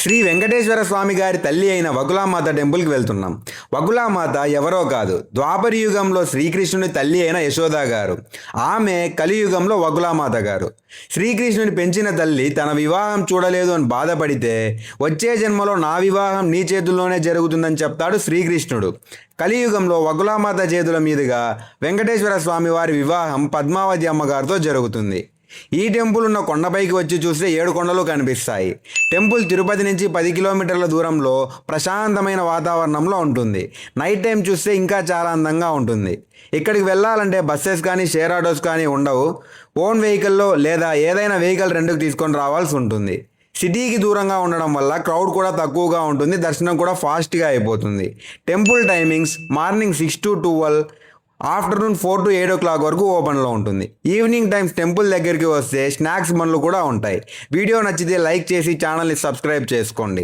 శ్రీ వెంకటేశ్వర స్వామి గారి తల్లి అయిన వకులామాత టెంపుల్కి వెళ్తున్నాం. వకులామాత ఎవరో కాదు, ద్వాపర యుగంలో శ్రీకృష్ణుని తల్లి అయిన యశోద గారు. ఆమె కలియుగంలో వకులామాత గారు. శ్రీకృష్ణుని పెంచిన తల్లి తన వివాహం చూడలేదు అని బాధపడితే వచ్చే జన్మలో నా వివాహం నీ చేతుల్లోనే జరుగుతుందని చెప్తాడు శ్రీకృష్ణుడు. కలియుగంలో వకులామాత చేతుల మీదుగా వెంకటేశ్వర స్వామి వారి వివాహం పద్మావతి అమ్మగారితో జరుగుతుంది. ఈ టెంపుల్ ఉన్న కొండపైకి వచ్చి చూస్తే 7 కొండలు కనిపిస్తాయి. టెంపుల్ తిరుపతి నుంచి 10 కిలోమీటర్ల దూరంలో ప్రశాంతమైన వాతావరణంలో ఉంటుంది. నైట్ టైం చూస్తే ఇంకా చాలా అందంగా ఉంటుంది. ఇక్కడికి వెళ్ళాలంటే బస్సెస్ కానీ షేర్ ఆటోస్ కానీ ఉండవు. ఓన్ వెహికల్లో లేదా ఏదైనా వెహికల్ రెంట్కి తీసుకొని రావాల్సి ఉంటుంది. సిటీకి దూరంగా ఉండడం వల్ల క్రౌడ్ కూడా తక్కువగా ఉంటుంది. దర్శనం కూడా ఫాస్ట్గా అయిపోతుంది. Temple timings morning 6 to 12, afternoon 4 to 8 o'clock వరకు ఓపెన్లో ఉంటుంది. ఈవినింగ్ టైమ్స్ టెంపుల్ దగ్గరికి వస్తే స్నాక్స్ బండ్లు కూడా ఉంటాయి. వీడియో నచ్చితే లైక్ చేసి ఛానల్ని సబ్స్క్రైబ్ చేసుకోండి.